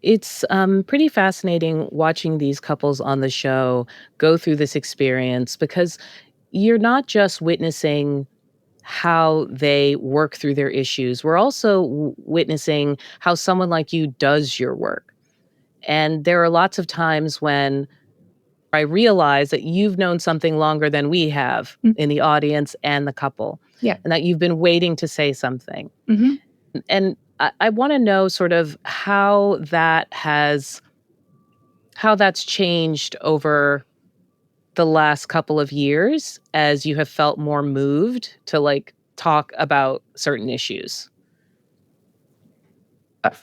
It's pretty fascinating watching these couples on the show go through this experience because you're not just witnessing how they work through their issues. We're also witnessing how someone like you does your work. And there are lots of times when I realize that you've known something longer than we have Mm, in the audience and the couple, yeah. and that you've been waiting to say something. Mhm. And I want to know sort of how that's changed over the last couple of years as you have felt more moved to, like, talk about certain issues.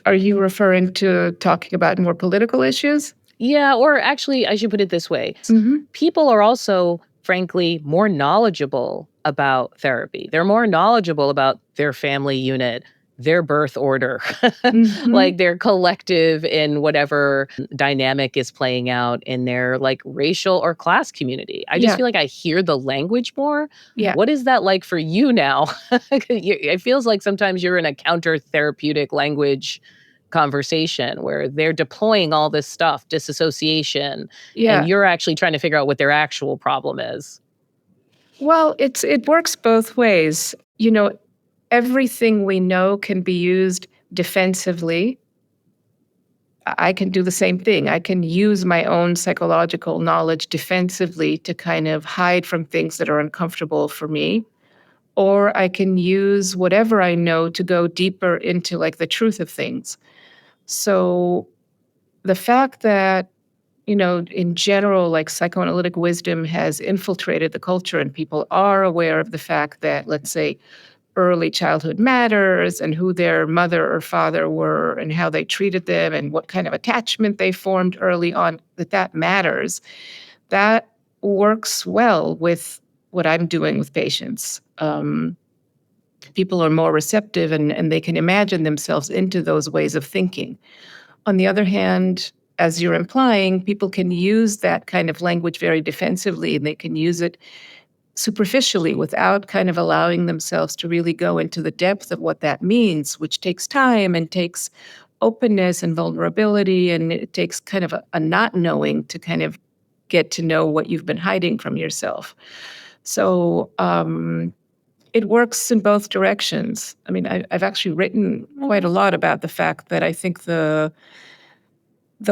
Are you referring to talking about more political issues? Yeah, or actually, I should put it this way. Mhm. People are also, frankly, more knowledgeable about therapy. They're more knowledgeable about their family unit, their birth order, Mhm. like their collective in whatever dynamic is playing out in their like racial or class community. I just Yeah. feel like I hear the language more. Yeah. What is that like for you now? It feels like sometimes you're in a counter therapeutic language conversation where they're deploying all this stuff, disassociation, and Yeah. you're actually trying to figure out what their actual problem is. Well, it works both ways. Everything we know can be used defensively. I can do the same thing. I can use my own psychological knowledge defensively to kind of hide from things that are uncomfortable for me. Or I can use whatever I know to go deeper into like the truth of things. So the fact that, in general, like psychoanalytic wisdom has infiltrated the culture and people are aware of the fact that, let's say, early childhood matters and who their mother or father were and how they treated them and what kind of attachment they formed early on, that matters. That works well with what I'm doing with patients. People are more receptive and they can imagine themselves into those ways of thinking. On the other hand, as you're implying, people can use that kind of language very defensively and they can use it superficially without kind of allowing themselves to really go into the depth of what that means, which takes time and takes openness and vulnerability. And it takes kind of a not knowing to kind of get to know what you've been hiding from yourself. So it works in both directions. I mean, I've actually written quite a lot about the fact that I think the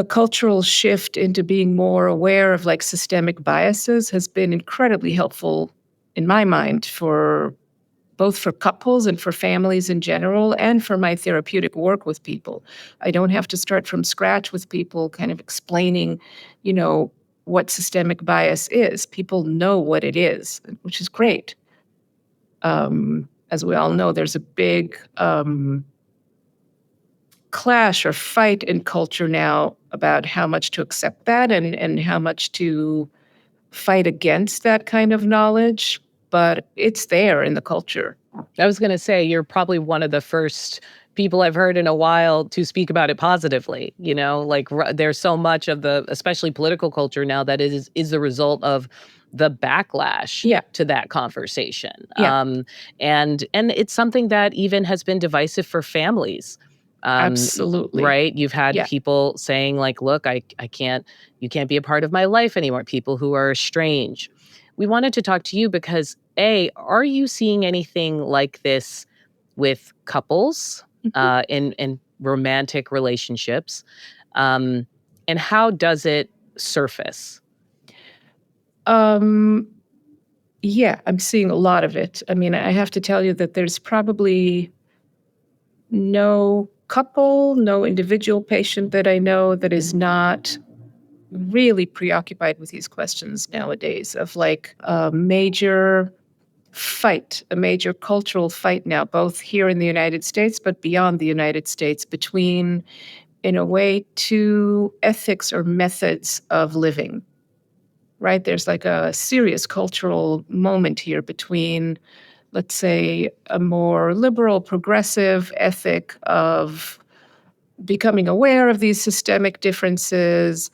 cultural shift into being more aware of like systemic biases has been incredibly helpful in my mind for both for couples and for families in general and for my therapeutic work with people. I don't have to start from scratch with people kind of explaining, you know, what systemic bias is. People know what it is, which is great. As we all know, there's a big clash or fight in culture now about how much to accept that and how much to fight against that kind of knowledge, but it's there in the culture. I was gonna say you're probably one of the first people I've heard in a while to speak about it positively, like, there's so much of the especially political culture now that is the result of the backlash Yeah, to that conversation, yeah, and it's something that even has been divisive for families, absolutely. right? You've had Yeah. people saying, like, "Look, I can't you can't be a part of my life anymore," people who are estranged. We wanted to talk to you because are you seeing anything like this with couples, Mhm. in romantic relationships? Um, and how does it surface? Um, yeah, I'm seeing a lot of it. I mean, I have to tell you that there's probably no couple, no individual patient that I know that is not really preoccupied with these questions nowadays of like a major fight, a major cultural fight now, both here in the United States, but beyond the United States, between, in a way, two ethics or methods of living, right? There's like a serious cultural moment here between, let's say, a more liberal, progressive ethic of becoming aware of these systemic differences,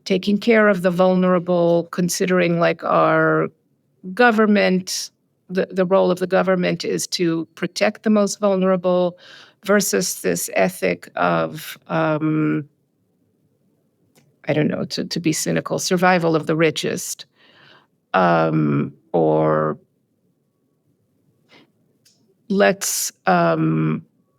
taking care of the vulnerable, considering like our government, the role of the government is to protect the most vulnerable, versus this ethic of I don't know, to be cynical, survival of the richest, or let's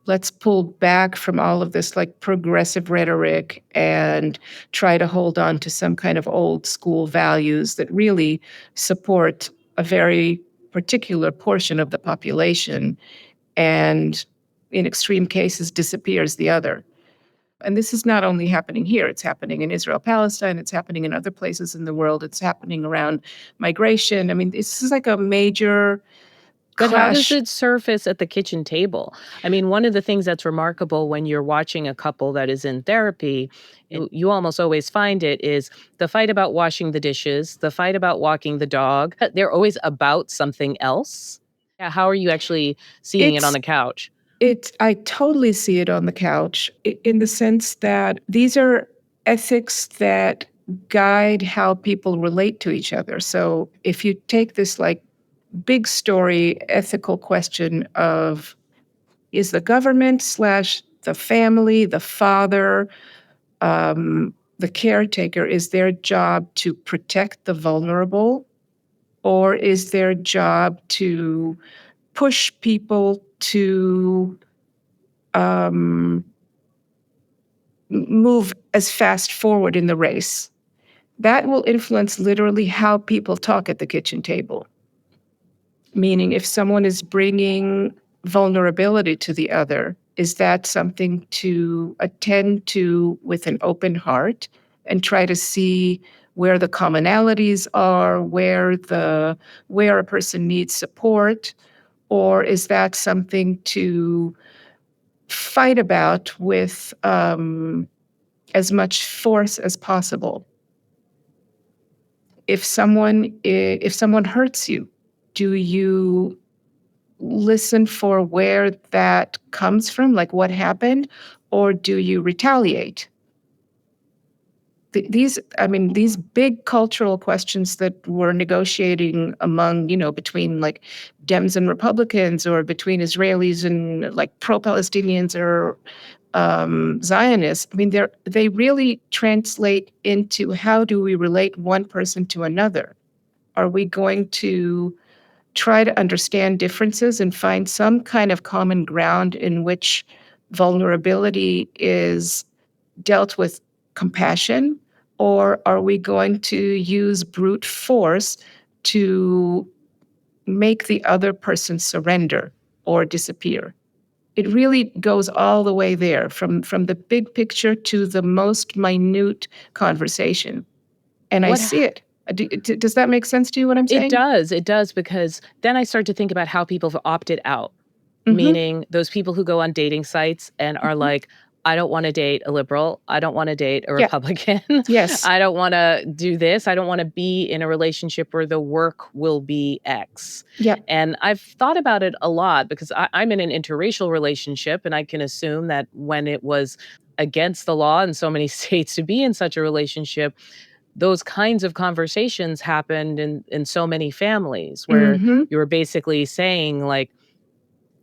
let's pull back from all of this like progressive rhetoric and try to hold on to some kind of old school values that really support a very particular portion of the population, and in extreme cases disappears the other. And this is not only happening here, it's happening in Israel, Palestine, it's happening in other places in the world, it's happening around migration. I mean, this is like a major But how does clash. it surface at the kitchen table? I mean, one of the things that's remarkable when you're watching a couple that is in therapy, you almost always find it is the fight about washing the dishes, the fight about walking the dog. They're always about something else. Yeah, how are you actually seeing it on It's the couch? I totally see it on the couch in the sense that these are ethics that guide how people relate to each other. So if you take this like big story ethical question of, is the government slash the family, the father, the caretaker, is their job to protect the vulnerable, or is their job to push people to um, move as fast forward in the race? That will influence literally how people talk at the kitchen table. Meaning, if someone is bringing vulnerability to the other, is that something to attend to with an open heart and try to see where the commonalities are, where a person needs support, or is that something to fight about with as much force as possible? If someone hurts you, do you listen for where that comes from, like what happened, or do you retaliate? These big cultural questions that we're negotiating among, between like Dems and Republicans, or between Israelis and like pro-Palestinians or Zionists. I mean, they really translate into, how do we relate one person to another? Are we going to try to understand differences and find some kind of common ground in which vulnerability is dealt with compassion? Or are we going to use brute force to make the other person surrender or disappear? It really goes all the way there, from the big picture to the most minute conversation. And I What see it. Does that make sense to you, what I'm saying? It does, because then I start to think about how people have opted out, Hmm. meaning those people who go on dating sites and are Hmm. like, I don't want to date a liberal. I don't want to date a Yeah. Republican. Yes. I don't want to do this. I don't want to be in a relationship where the work will be X. Yeah. And I've thought about it a lot because I'm in an interracial relationship, and I can assume that when it was against the law in so many states to be in such a relationship, those kinds of conversations happened in so many families where Hmm. you were basically saying, like,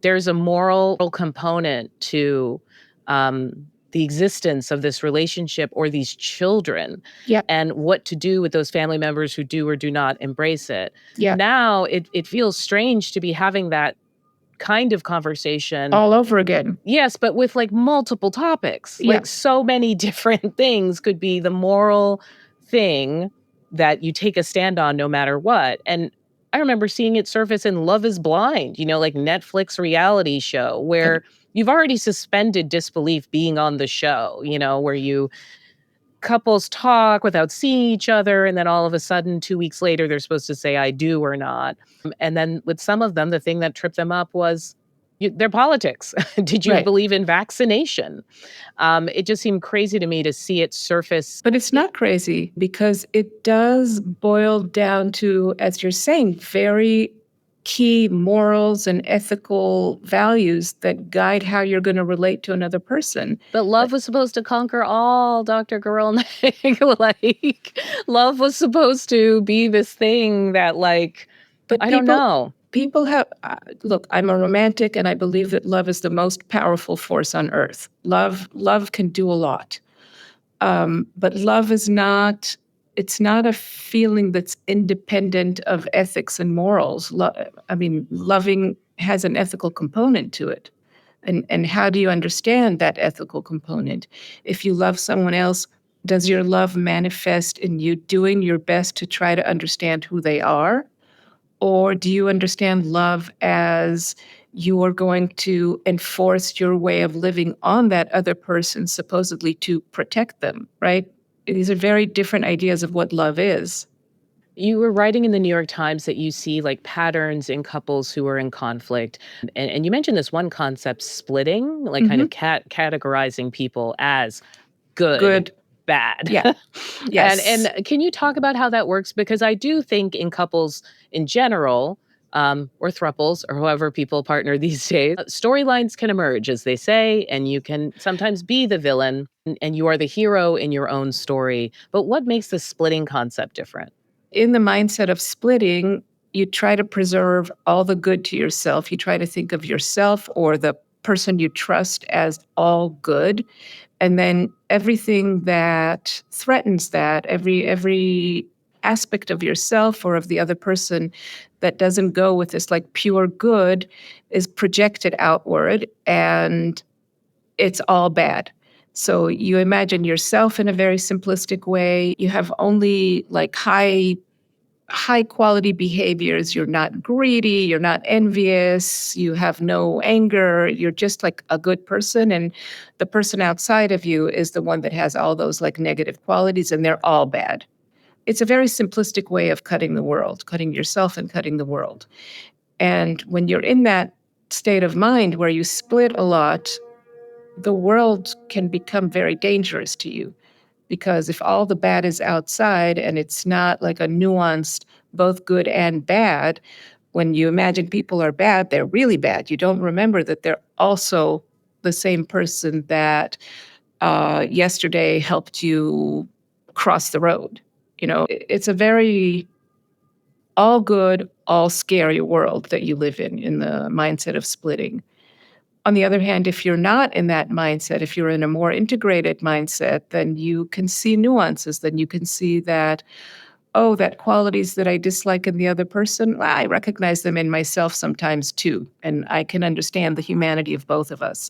there's a moral component to, um, the existence of this relationship or these children, Yeah. and what to do with those family members who do or do not embrace it. Yeah. Now it feels strange to be having that kind of conversation. All over again. Yes, but with, like, multiple topics. Yeah. Like, so many different things could be the moral thing that you take a stand on no matter what, and I remember seeing it surface in Love Is Blind, like Netflix reality show And where you've already suspended disbelief being on the show, where you couples talk without seeing each other, and then all of a sudden 2 weeks later, they're supposed to say, "I do" or not. And then with some of them, the thing that tripped them up was their politics. Did you right. believe in vaccination? It just seemed crazy to me to see it surface. But it's not crazy, because it does boil down to, as you're saying, very key morals and ethical values that guide how you're going to relate to another person. But love Like, was supposed to conquer all, Dr. Gurulnik. Like, love was supposed to be this thing that, like, but I don't know. people have look, I'm a romantic, and I believe that love is the most powerful force on earth. Love can do a lot. But love is not, it's not a feeling that's independent of ethics and morals. I mean, loving has an ethical component to it. And how do you understand that ethical component? If you love someone else, does your love manifest in you doing your best to try to understand who they are? Or do you understand love as you are going to enforce your way of living on that other person, supposedly to protect them, right? These are very different ideas of what love is. You were writing in the New York Times that you see like patterns in couples who are in conflict. And you mentioned this one concept, splitting, like kind of Hmm. categorizing people as good, Good. bad. Yeah. And Yes. can you talk about how that works? Because I do think in couples in general, or thruples, or however people partner these days, storylines can emerge, as they say, and you can sometimes be the villain and you are the hero in your own story. But what makes the splitting concept different? In the mindset of splitting, you try to preserve all the good to yourself. You try to think of yourself or the person you trust as all good. And then everything that threatens that, every aspect of yourself or of the other person that doesn't go with this like pure good is projected outward, and it's all bad. So you imagine yourself in a very simplistic way. You have only like high quality behaviors. You're not greedy, you're not envious, you have no anger, you're just like a good person. And the person outside of you is the one that has all those like negative qualities, and they're all bad. It's a very simplistic way of cutting the world, cutting yourself and cutting the world. And when you're in that state of mind where you split a lot, the world can become very dangerous to you, because if all the bad is outside and it's not like a nuanced both good and bad, when you imagine people are bad, they're really bad. You don't remember that they're also the same person that yesterday helped you cross the road. It's a very all good, all scary world that you live in the mindset of splitting. On the other hand, if you're not in that mindset, if you're in a more integrated mindset, then you can see nuances. Then you can see that, oh, that qualities that I dislike in the other person, well, I recognize them in myself sometimes too. And I can understand the humanity of both of us.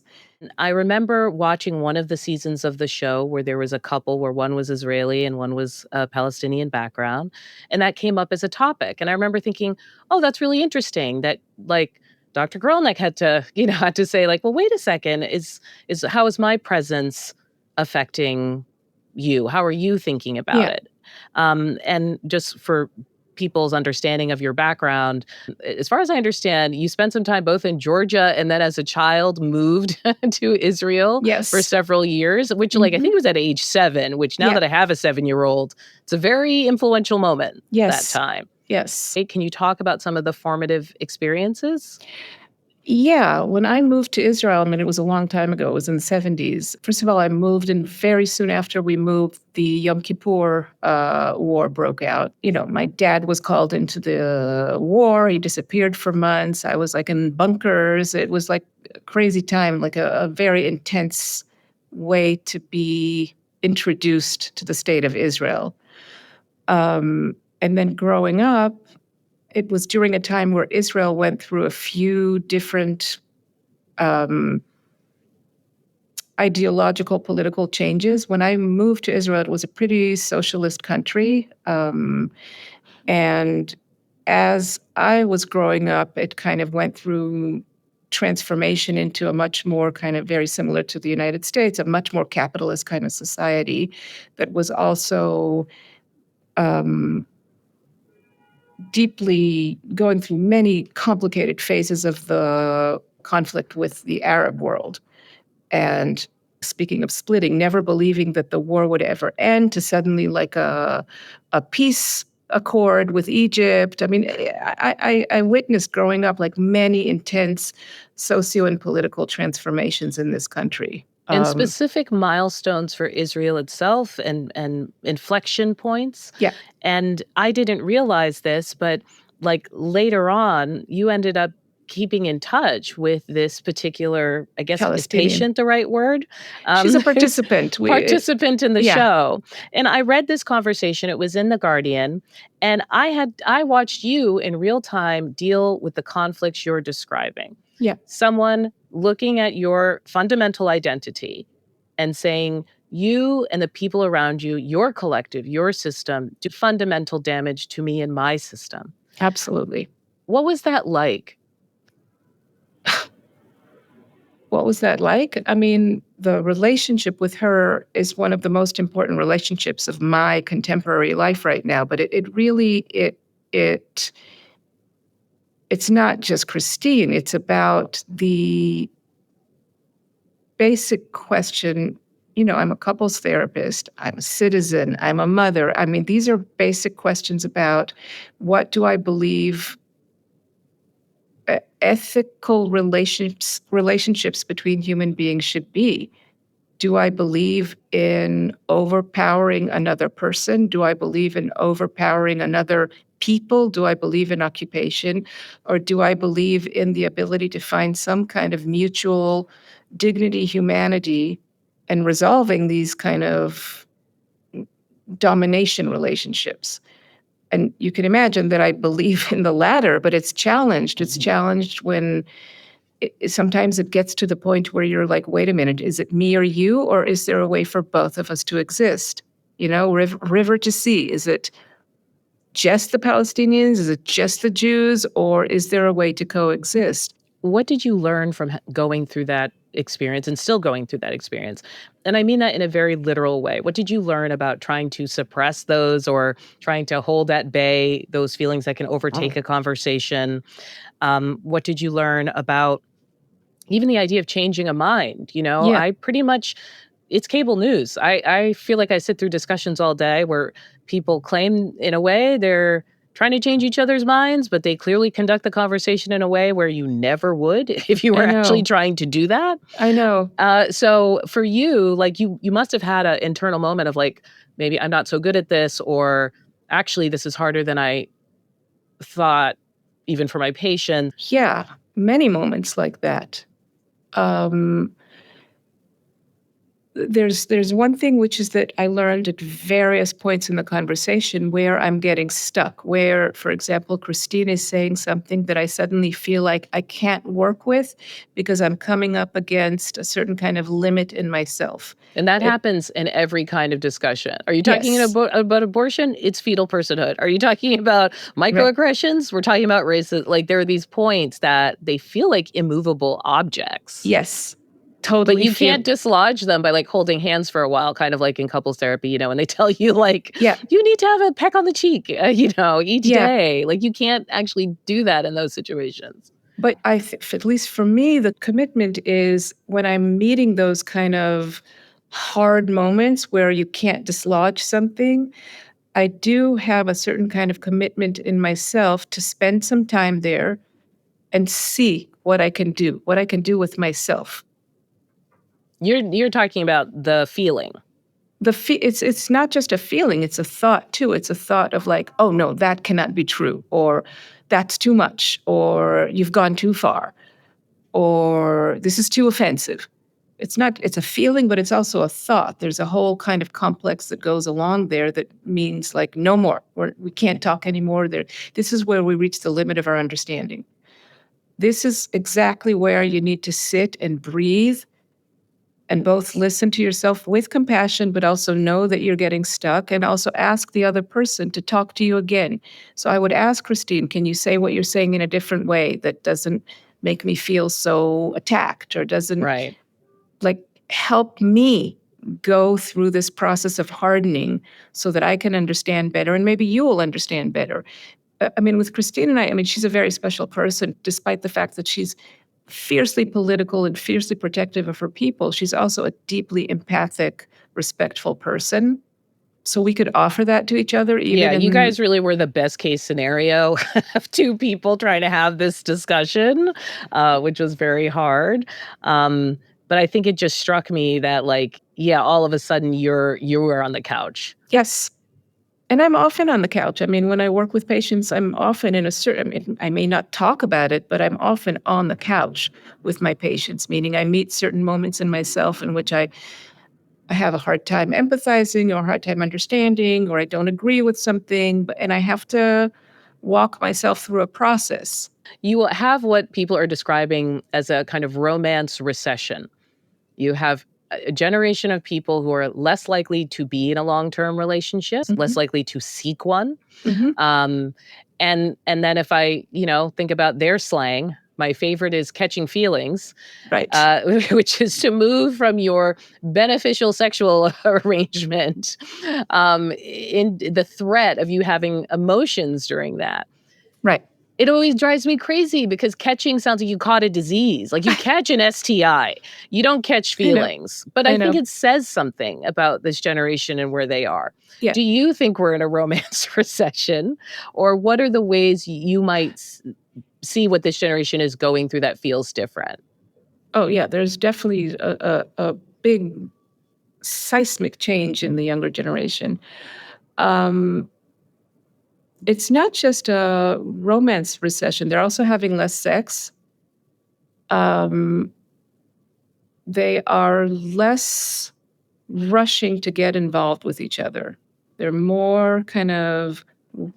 I remember watching one of the seasons of the show where there was a couple where one was Israeli and one was a Palestinian background, and that came up as a topic. And I remember thinking, "Oh, that's really interesting." That like Dr. Grolnick had to, had to say like, "Well, wait a second, is how is my presence affecting you? How are you thinking about Yeah. it?" And just for people's understanding of your background, as far as I understand, you spent some time both in Georgia and then as a child moved to Israel for Yes. several years, which, like, I Hmm. think it was at age 7, which now Yeah. that I have a 7-year-old, it's a very influential moment, that Yes. time. Yes. Hey, can you talk about some of the formative experiences? Yeah, when I moved to Israel, I mean, it was a long time ago. It was in the 70s. First of all, I moved, and very soon after we moved, the Yom Kippur War broke out. My dad was called into the war. He disappeared for months. I was like in bunkers. It was like a crazy time, like a very intense way to be introduced to the state of Israel. And then growing up, it was during a time where Israel went through a few different um, ideological political changes. When I moved to Israel, it was a pretty socialist country. And as I was growing up, it kind of went through transformation into a much more kind of very similar to the United States, a much more capitalist kind of society that was also um, deeply going through many complicated phases of the conflict with the Arab world. And speaking of splitting, never believing that the war would ever end, to suddenly like a peace accord with Egypt. I mean, I witnessed growing up like many intense socio and political transformations in this country. And specific milestones for Israel itself and inflection points. Yeah. And I didn't realize this, but, like, later on, you ended up keeping in touch with this particular, I guess, is Palestinian. patient the right word? She's a Who's participant. participant in the Yeah, show. And I read this conversation, it was in The Guardian, and I watched you in real time deal with the conflicts you're describing. yeah, Someone looking at your fundamental identity and saying, "You and the people around you, your collective, your system, do fundamental damage to me and my system." absolutely. What was that like? What was that like? I mean, the relationship with her is one of the most important relationships of my contemporary life right now. But it really it it's not just Christine. It's about the basic question. I'm a couples therapist. I'm a citizen. I'm a mother. I mean, these are basic questions about what do I believe ethical relationships between human beings should be. Do I believe in overpowering another person? Do I believe in overpowering another people? Do I believe in occupation? Or do I believe in the ability to find some kind of mutual dignity, humanity, and resolving these kind of domination relationships? And you can imagine that I believe in the latter, but it's challenged. It's challenged when sometimes it gets to the point where you're like, wait a minute, is it me or you, or is there a way for both of us to exist? River to sea. Is it just the Palestinians? Is it just the Jews? Or is there a way to coexist? What did you learn from going through that experience and still going through that experience? And I mean that in a very literal way. What did you learn about trying to suppress those or trying to hold at bay those feelings that can overtake a conversation? What did you learn about even the idea of changing a mind? Yeah, I pretty much it's cable news. I feel like I sit through discussions all day where people claim in a way they're trying to change each other's minds, but they clearly conduct the conversation in a way where you never would if you were I actually know. trying to do that. I know. So for you, like you must have had an internal moment of like, maybe I'm not so good at this, or actually this is harder than I thought, even for my patients. Yeah, many moments like that. Um, there's one thing which is that I learned at various points in the conversation where I'm getting stuck, where, for example, Christine is saying something that I suddenly feel like I can't work with because I'm coming up against a certain kind of limit in myself. And that It, happens in every kind of discussion. Are you talking yes, about abortion? It's fetal personhood. Are you talking about right. microaggressions? We're talking about racism. Like there are these points that they feel like immovable objects, Yes, but totally you feel. can't dislodge them by like holding hands for a while, kind of like in couples therapy, and they tell you like Yeah, you need to have a peck on the cheek, each yeah. day. Like you can't actually do that in those situations. But at least for me, the commitment is when I'm meeting those kind of hard moments where you can't dislodge something, I do have a certain kind of commitment in myself to spend some time there and see what I can do with myself. You're talking about the feeling. It's not just a feeling, it's a thought too. It's a thought of like, oh no, that cannot be true, or that's too much, or you've gone too far, or this is too offensive. It's a feeling, but it's also a thought. There's a whole kind of complex that goes along there that means like no more. We can't talk anymore. This is where we reach the limit of our understanding. This is exactly where you need to sit and breathe and both listen to yourself with compassion, but also know that you're getting stuck, and also ask the other person to talk to you again. So I would ask Christine, can you say what you're saying in a different way that doesn't make me feel so attacked, or doesn't Right. like help me go through this process of hardening so that I can understand better and maybe you will understand better. I mean, with Christine and I mean, she's a very special person, despite the fact that she's fiercely political and fiercely protective of her people. She's also a deeply empathic, respectful person. So we could offer that to each other, even Yeah, you in. guys really were the best case scenario of two people trying to have this discussion, which was very hard. Um, but I think it just struck me that, like, yeah, all of a sudden you were on the couch. Yes, And I'm often on the couch. I mean, when I work with patients, I'm often in a certain, I mean, I may not talk about it, but I'm often on the couch with my patients, meaning I meet certain moments in myself in which I have a hard time empathizing or a hard time understanding, or I don't agree with something, and I have to walk myself through a process. You will have what people are describing as a kind of romance recession. You have a generation of people who are less likely to be in a long-term relationship, less Mhm, likely to seek one. mhm, Um, and then if I, think about their slang, my favorite is catching feelings, right. which is to move from your beneficial sexual arrangement, in the threat of you having emotions during that. Right. It always drives me crazy because catching sounds like you caught a disease. Like you catch an STI, you don't catch I know. feelings. But I I think know. it says something about this generation and where they are. Yeah. Do you think we're in a romance recession? Or what are the ways you might see what this generation is going through that feels different? Oh, yeah. There's definitely a big seismic change in the younger generation. Um, it's not just a romance recession, they're also having less sex. Um, they are less rushing to get involved with each other. They're more kind of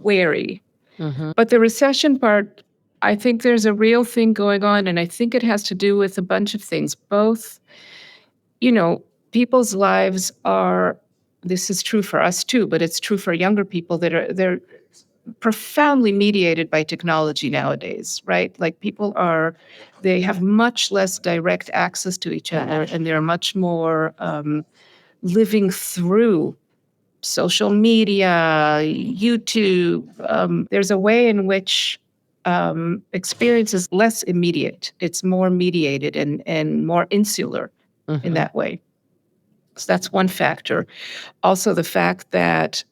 wary. Mhm. But the recession part, I think there's a real thing going on, and I think it has to do with a bunch of things. Both, you know, people's lives are this is true for us too, but it's true for younger people that they're profoundly mediated by technology nowadays, right? Like they have much less direct access to each other, and they're much more living through social media, YouTube. There's a way in which experience is less immediate. It's more mediated and more insular in Mhm. that way. So that's one factor. Also, the fact that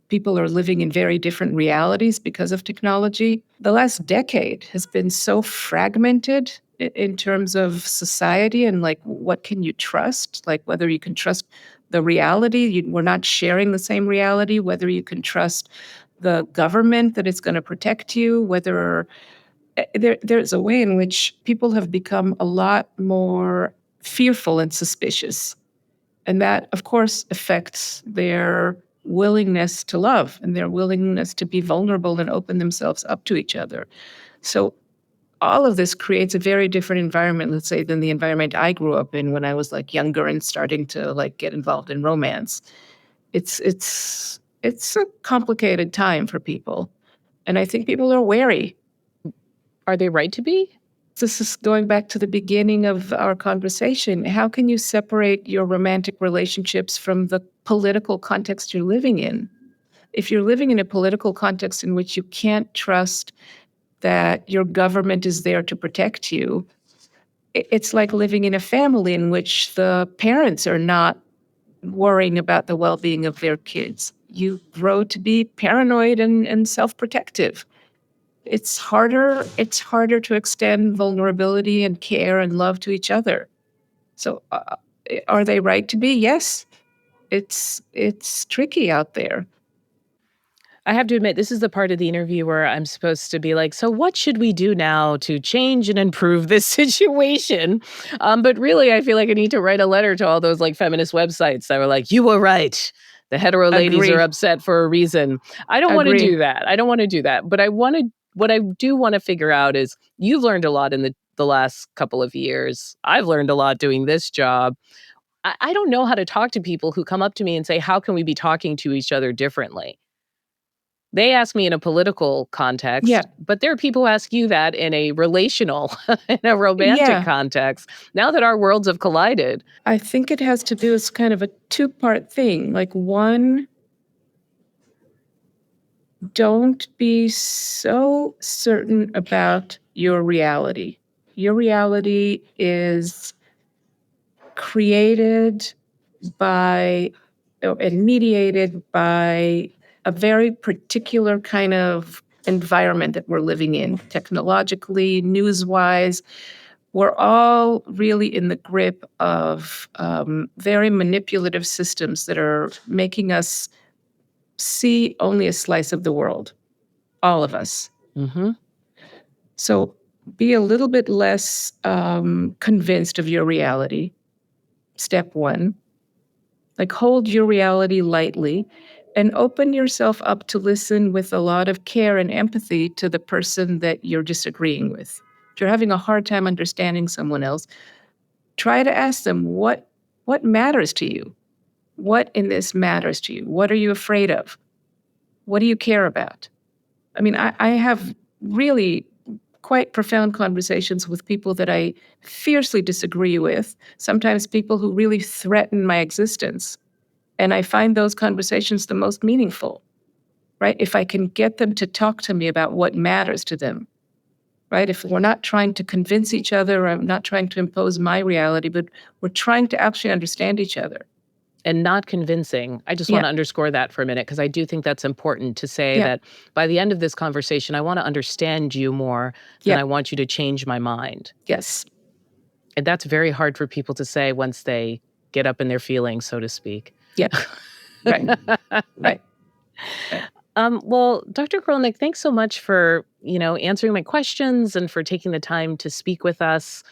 people are living in very different realities because of technology. The last decade has been so fragmented in terms of society and like what can you trust, like whether you can trust the reality. We're not sharing the same reality, whether you can trust the government that it's going to protect you, whether there's a way in which people have become a lot more fearful and suspicious, and that, of course, affects their willingness to love and their willingness to be vulnerable and open themselves up to each other. So all of this creates a very different environment, let's say, than the environment I grew up in when I was like younger and starting to like get involved in romance. It's a complicated time for people. And I think people are wary. Are they right to be? This is going back to the beginning of our conversation. How can you separate your romantic relationships from the political context you're living in? If you're living in a political context in which you can't trust that your government is there to protect you, it's like living in a family in which the parents are not worrying about the well being of their kids. You grow to be paranoid and self protective. It's harder to extend vulnerability and care and love to each other. So are they right to be? Yes. It's tricky out there. I have to admit, this is the part of the interview where I'm supposed to be like, "So what should we do now to change and improve this situation?" But really, I feel like I need to write a letter to all those, like, feminist websites that were like, "You were right. The hetero ladies are Agree. upset for a reason." I don't wanna Agree. do that. I don't wanna do that. But what I do wanna figure out is you've learned a lot in the last couple of years. I've learned a lot doing this job. I don't know how to talk to people who come up to me and say, "How can we be talking to each other differently?" They ask me in a political Yeah. context, but there are people who ask you that in a relational, in a romantic Yeah. context. Now that our worlds have collided, I think it has to do, it's kind of a two-part thing. Like one, don't be so certain about your reality. Your reality is created by and mediated by a very particular kind of environment that we're living in, technologically, news wise. We're all really in the grip of very manipulative systems that are making us see only a slice of the world, all of us. Mhm. So be a little bit less convinced of your reality. Step one, like hold your reality lightly and open yourself up to listen with a lot of care and empathy to the person that you're disagreeing with. If you're having a hard time understanding someone else, try to ask them what matters to you? What in this matters to you? What are you afraid of? What do you care about? I mean, I have really quite profound conversations with people that I fiercely disagree with, sometimes people who really threaten my existence. And I find those conversations the most meaningful, right? If I can get them to talk to me about what matters to them, right? If we're not trying to convince each other, I'm not trying to impose my reality, but we're trying to actually understand each other. And not convincing. I just Yeah, wanna underscore that for a minute because I do think that's important to say yeah, that by the end of this conversation, I wanna understand you more than yeah, I want you to change my mind. yes, And that's very hard for people to say once they get up in their feelings, so to speak. yeah, right, right, right. Well, Dr. Krolnick, thanks so much for, answering my questions and for taking the time to speak with us.